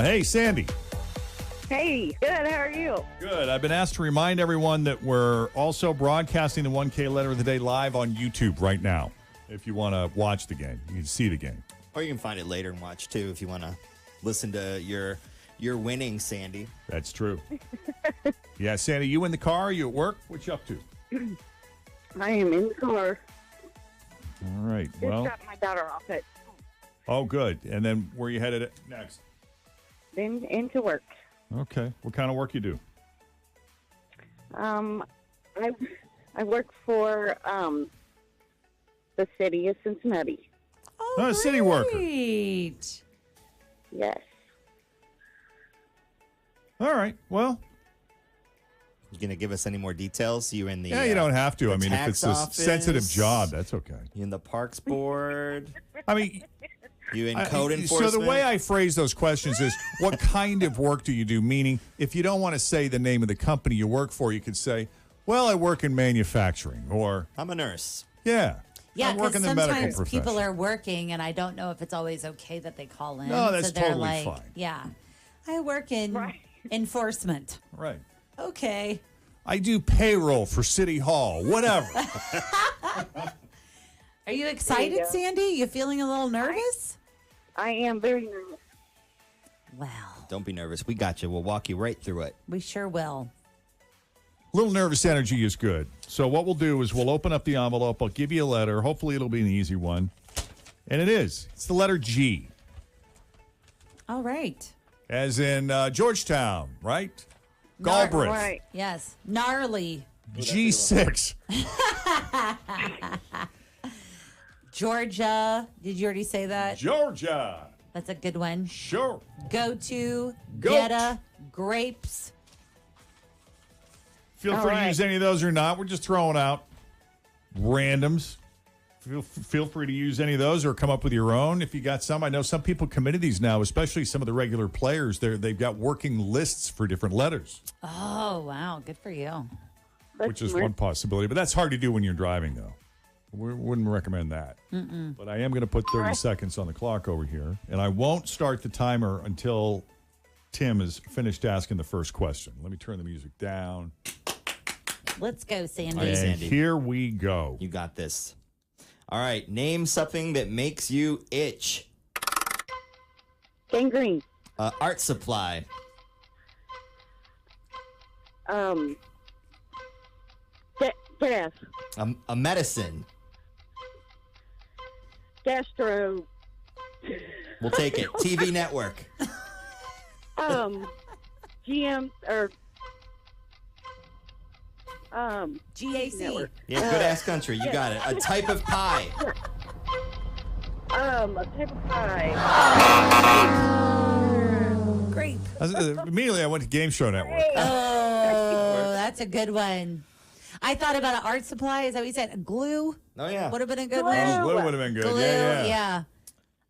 Hey, Sandy. Hey, good. How are you? Good. I've been asked to remind everyone that we're also broadcasting the 1K Letter of the Day live on YouTube right now. If you want to watch the game, you can see the game. Or you can find it later and watch, too, if you want to listen to your winning, Sandy. That's true. Yeah, Sandy, you in the car? You at work? What you up to? I am in the car. All right. Just Well, got my daughter off it. oh, good. And then where you headed next? Then into work. Okay. What kind of work you do? I work for the city of Cincinnati. Oh, a city worker. Great. Yes. All right. Well, You going to give us any more details? You in the yeah, you don't have to. the I mean, if it's tax a office? sensitive job, that's okay. You in the Parks Board? I mean, You in code so enforcement? the way I phrase those questions is, what kind of work do you do? Meaning, if you don't want to say the name of the company you work for, you could say, well, I work in manufacturing, or, I'm a nurse. yeah, Yeah, I work in because the medical sometimes profession. people are working, and I don't know if it's always okay that they call in. No, that's so they're totally like, fine. Yeah, I work in enforcement. Right. Okay. I do payroll for City Hall, whatever. Are you excited, go. Sandy? You feeling a little nervous? I am very nervous. Well, Don't be nervous. We got you. We'll walk you right through it. we sure will. A little nervous energy is good. So what we'll do is we'll open up the envelope. I'll give you a letter. Hopefully it'll be an easy one. And it is. It's the letter G, All right. as in Georgetown, right? Galbraith. Right. Yes. Gnarly. G6. Georgia. Did you already say that? Georgia. That's a good one. Sure. Go to. Goat. Geta. Grapes. Feel All free to right. use any of those or not. We're just throwing out randoms. Feel free to use any of those or come up with your own if you got some. I know some people committed these now, especially some of the regular players. They've got working lists for different letters, Oh, wow. Good for you. That's which is smart. one possibility. But that's hard to do when you're driving, though. We wouldn't recommend that. But I am going to put 30 seconds on the clock over here, and I won't start the timer until Tim has finished asking the first question. Let me turn the music down. Let's go, Sandy. All right, And Sandy. here we go. You got this. All right. Name something that makes you itch. Gangrene. Art supply. Gas. A medicine. Gastro. We'll take it. TV network. GM or GAC. network. Yeah, good ass country. You got it. A type of pie. A type of pie. Grape. Immediately, I went to Game Show Network. Oh, that's a good one. I thought about an art supply. Is that what you said? Glue Oh, yeah. would have been a good Glue. one. Blue would have been good. Glue, Yeah.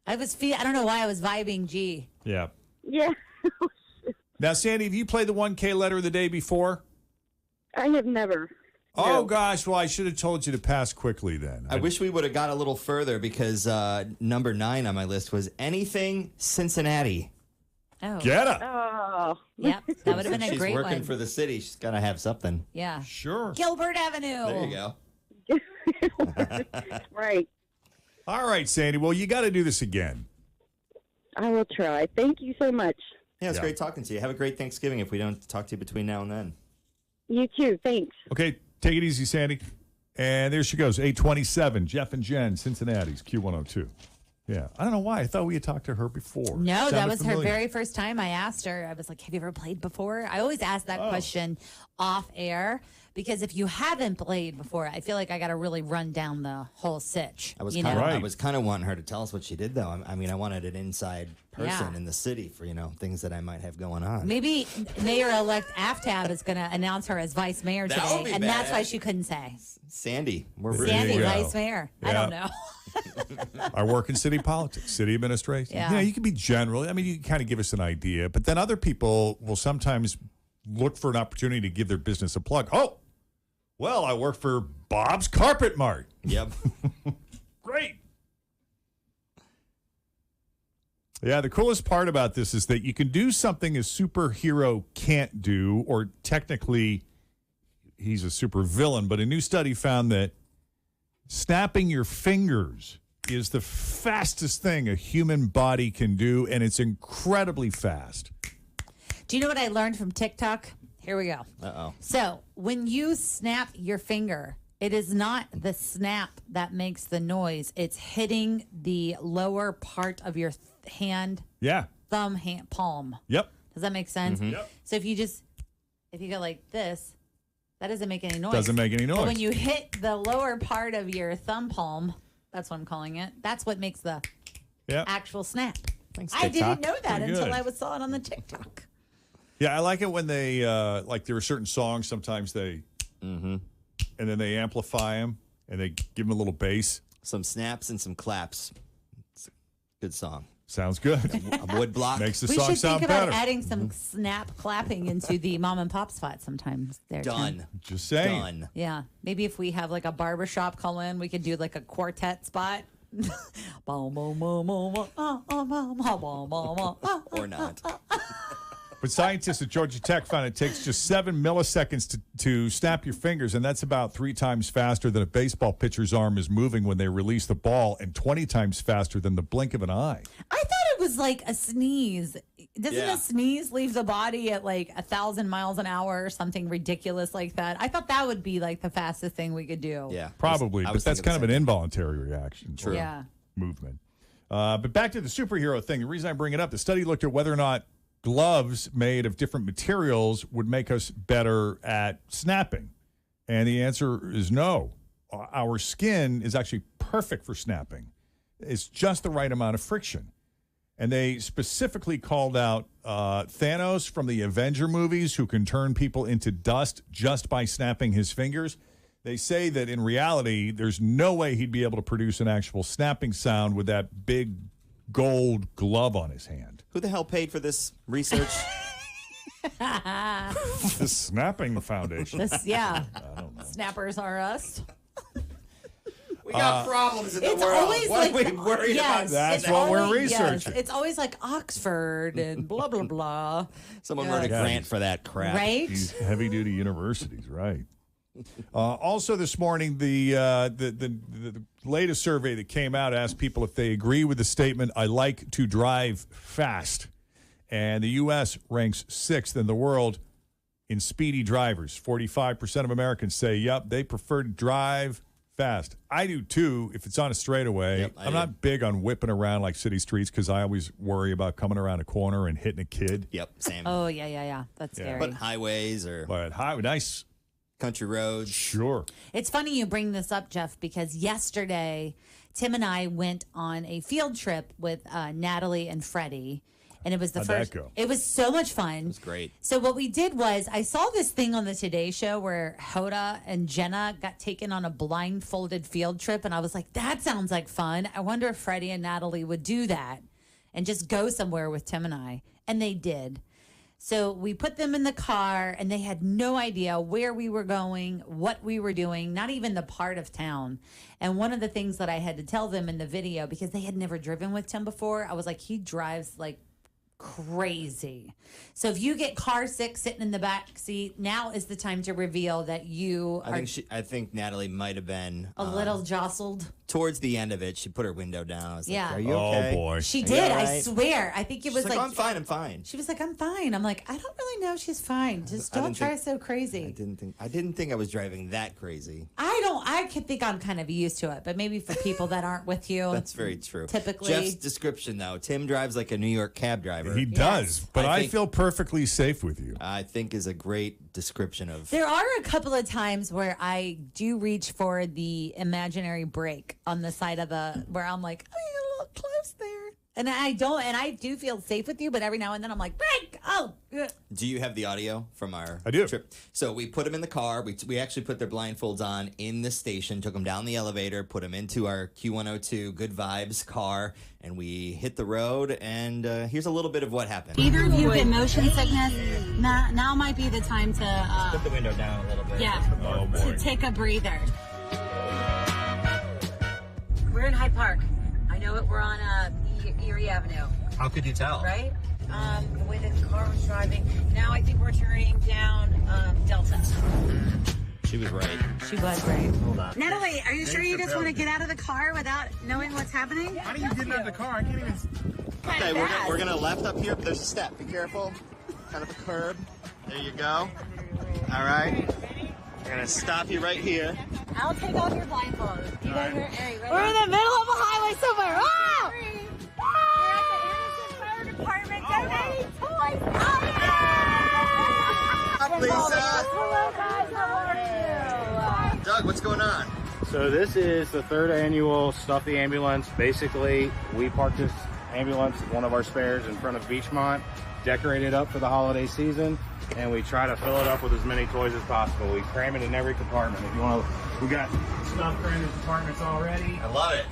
I don't know why I was vibing G. Yeah. Yeah. Now, Sandy, have you played the 1K letter of the day before? I have never. Oh, No. gosh. Well, I should have told you to pass quickly then. I wish we would have got a little further because number 9 on my list was anything Cincinnati. Oh, Get it. Oh. yep. That would have been a She's great working one. for the city. She's got to have something. Yeah. Sure. Gilbert Avenue. There you go. Right. All right, Sandy. Well, you got to do this again. I will try. Thank you so much. Yeah, it's Yeah. great talking to you. Have a great Thanksgiving if we don't talk to you between now and then. You too. Thanks. Okay, take it easy, Sandy. And there she goes, 827, Jeff and Jen, Cincinnati's Q102. Yeah, I don't know why. I thought we had talked to her before. No, that Sounded was her familiar. very first time. I asked her. I was like, have you ever played before? I always ask that question off air because if you haven't played before, I feel like I got to really run down the whole sitch. I was you kind know? of, Right. I was kind of wanting her to tell us what she did, though. I mean, I wanted an inside person Yeah. in the city for things that I might have going on. Maybe Mayor-elect Aftab is going to announce her as vice mayor That would today, be and that's bad. why she couldn't say. Sandy, we're There Sandy, you go. vice mayor. I don't Yeah. know. I work in city politics, city administration. Yeah. You can be general. I mean, you can kind of give us an idea, but then other people will sometimes look for an opportunity to give their business a plug. Oh, well, I work for Bob's Carpet Mart. Yep. Great. Yeah, the coolest part about this is that you can do something a superhero can't do, or technically he's a super villain, but a new study found that snapping your fingers is the fastest thing a human body can do, and it's incredibly fast. Do you know what I learned from TikTok? Here we go. Uh-oh. So when you snap your finger, it is not the snap that makes the noise. It's hitting the lower part of your hand, Yeah. thumb, hand, palm. Yep. Does that make sense? Yep. So if you go like this, that doesn't make any noise. Doesn't make any noise. But when you hit the lower part of your thumb palm, that's what I'm calling it. That's what makes the actual snap. Thanks, I didn't TikTok. know that Pretty until good. I saw it on the TikTok. Yeah, I like it when they, like there are certain songs, sometimes they, and then they amplify them and they give them a little bass. Some snaps and some claps. It's a good song. Sounds good. A wood block. Makes the We song should sound think about better. adding some snap clapping into the mom and pop spot sometimes. There, Tim. Done. Just saying. Done. Yeah, maybe if we have like a barbershop call in, we could do like a quartet spot. Or not. But scientists at Georgia Tech found it takes just 7 milliseconds to snap your fingers, and that's about 3 times faster than a baseball pitcher's arm is moving when they release the ball, and 20 times faster than the blink of an eye. I thought it was like a sneeze. Doesn't Yeah. a sneeze leave the body at like 1,000 miles an hour or something ridiculous like that? I thought that would be like the fastest thing we could do. Yeah. Probably, I but was that's thinking kind of the an same involuntary reaction. True. Yeah. Movement. But back to the superhero thing. The reason I bring it up, the study looked at whether or not gloves made of different materials would make us better at snapping. And the answer is no. Our skin is actually perfect for snapping. It's just the right amount of friction. And they specifically called out Thanos from the Avenger movies, who can turn people into dust just by snapping his fingers. They say that in reality, there's no way he'd be able to produce an actual snapping sound with that big gold glove on his hand. Who the hell paid for this research? The Snapping Foundation. Yeah. Snappers are us. We got problems in the It's world. always What like are we worried yes, about? That's it's what we're always- yes, researching. it's always like Oxford and blah blah blah. Someone Yeah. wrote a Yeah. grant for that crap. Right? These heavy-duty universities, right? Also this morning, the latest survey that came out asked people if they agree with the statement, "I like to drive fast." And the U.S. ranks 6th in the world in speedy drivers. 45% of Americans say, yep, they prefer to drive fast. I do, too, if it's on a straightaway. Yep, I I'm do. not big on whipping around like city streets because I always worry about coming around a corner and hitting a kid. Yep, same. Oh yeah. That's Yeah. scary. But highways or But nice, country roads. sure. It's funny you bring this up, Jeff, because yesterday Tim and I went on a field trip with Natalie and Freddie. And it was the How'd first. that go? It was so much fun. It was great. So what we did was I saw this thing on the Today Show where Hoda and Jenna got taken on a blindfolded field trip, and I was like, that sounds like fun. I wonder if Freddie and Natalie would do that and just go somewhere with Tim and I. And they did. So we put them in the car, and they had no idea where we were going, what we were doing, not even the part of town. And one of the things that I had to tell them in the video, because they had never driven with Tim before, I was like, he drives like crazy. So if you get car sick sitting in the back seat, now is the time to reveal that you are I think Natalie might have been a little jostled. towards the end of it. She put her window down. I was Yeah. like, "Are you Oh, okay?" boy. She Are you did. all I right? swear. I think it She's was like, like "I'm fine. I'm fine." she was like, I'm fine. I'm like, I don't really know if she's fine. Just I don't didn't try think- so crazy. I didn't think I was driving that crazy. I could think I'm kind of used to it, but maybe for people that aren't with you. That's very true. Typically- Jeff's description though, Tim drives like a New York cab driver. He does, but I I think- feel perfectly safe with you. I think is a great description of. There are a couple of times where I do reach for the imaginary brake on the side of the where I'm like, oh, you're a little close there. And I do feel safe with you, but every now and then I'm like, brake! Oh, ugh. Do you have the audio from our I do. trip? So we put them in the car. We actually put their blindfolds on in the station, took them down the elevator, put them into our Q102 Good Vibes car, and we hit the road. And here's a little bit of what happened. Either of you get motion sickness, now might be the time to, Put the window down a little bit. Oh, boy. to take a breather. We're in Hyde Park. I know it. We're on Erie Avenue. How could you tell? Right? The way the car was driving. Now I think we're turning down Delta. She was right. She was right. Hold on. Natalie, are you sure you just want to get out of the car without knowing what's happening? How do you get out of the car? I can't even. Okay, we're gonna left up here, but there's a step. Be careful. Kind of a curb. There you go. All right. We're gonna stop you right here. I'll take off your blindfold. You guys are We're in the middle of a highway somewhere. Oh! We're at the Anderson Fire Department donating toys. Lisa. Hello, guys. How are you? Doug, what's going on? So this is the third annual Stuff the Ambulance. Basically, we parked this ambulance, one of our spares, in front of Beachmont, decorate it up for the holiday season, and we try to fill it up with as many toys as possible. We cram it in every compartment. If you want to, we got stuff crammed in compartments already. I love it.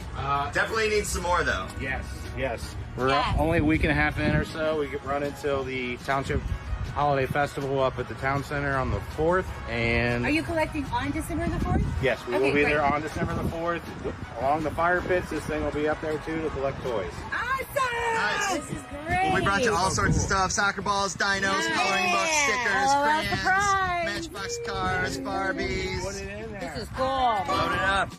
Definitely need some more though. Yes. We're only a week and a half in or so. We could run until the Township Holiday Festival up at the Town Center on the 4th. And Are you collecting on December the 4th? yes, we will be there on December the 4th. Along the fire pits, this thing will be up there too to collect toys. Awesome! Nice. This is great. Well, we brought you all sorts of stuff: soccer balls, dinos, coloring books, stickers, LOL crayons, surprise. Matchbox cars, Barbies. Put it in there. This is cool. Load it up.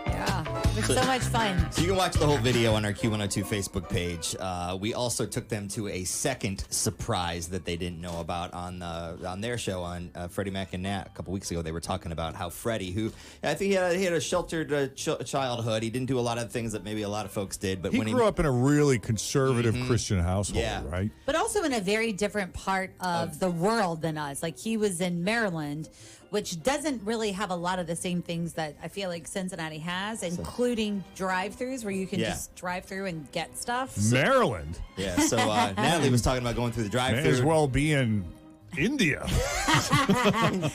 Yeah. It was so much fun. So you can watch the whole video on our Q102 Facebook page. We also took them to a second surprise that they didn't know about on their show on Freddie Mac and Nat a couple weeks ago. They were talking about how Freddie, who I think he had a sheltered childhood. He didn't do a lot of things that maybe a lot of folks did. But He when grew up in a really conservative Christian household, Yeah. right? But also in a very different part of the world than us. Like he was in Maryland, which doesn't really have a lot of the same things that I feel like Cincinnati has, including drive-thrus where you can just drive through and get stuff. Maryland Yeah, so Natalie was talking about going through the may drive-thru. as well be in India.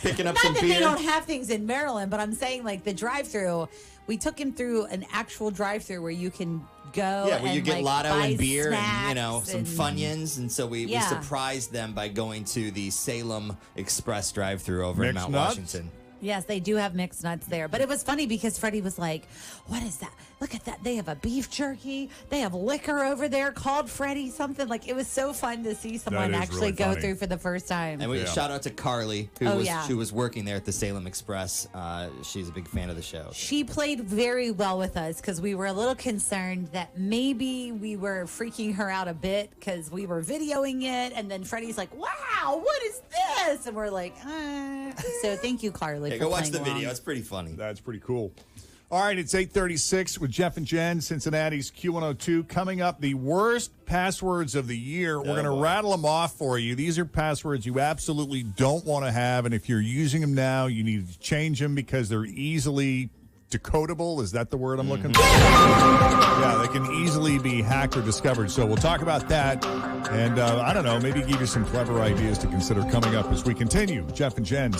Picking up Not some that beer. they don't have things in Maryland, but I'm saying like the drive-thru. We took him through an actual drive-thru where you can go. Yeah, where and you get like, lotto buy and beer and, snacks some and- Funyuns. And so we Yeah. surprised them by going to the Salem Express drive-thru over in Mixed Mount nuts? Washington. Yes, they do have mixed nuts there. But it was funny because Freddie was like, what is that? Look at that. They have a beef jerky. They have liquor over there called Freddie something. Like, it was so fun to see someone is actually really go funny. through for the first time. And we shout out to Carly, who Oh, was working there at the Salem Express. She's a big fan of the show. She played very well with us because we were a little concerned that maybe we were freaking her out a bit because we were videoing it. And then Freddie's like, wow, what is this? And we're like, So thank you, Carly, Hey, for go watch playing the along. video. It's pretty funny. That's pretty cool. All right, it's 8:36 with Jeff and Jen, Cincinnati's Q102. Coming up, the worst passwords of the year. We're going to rattle them off for you. These are passwords you absolutely don't want to have, and if you're using them now, you need to change them because they're easily decodable. Is that the word I'm looking for? Yeah, they can easily be hacked or discovered. So we'll talk about that, and I don't know, maybe give you some clever ideas to consider coming up as we continue. Jeff and Jen.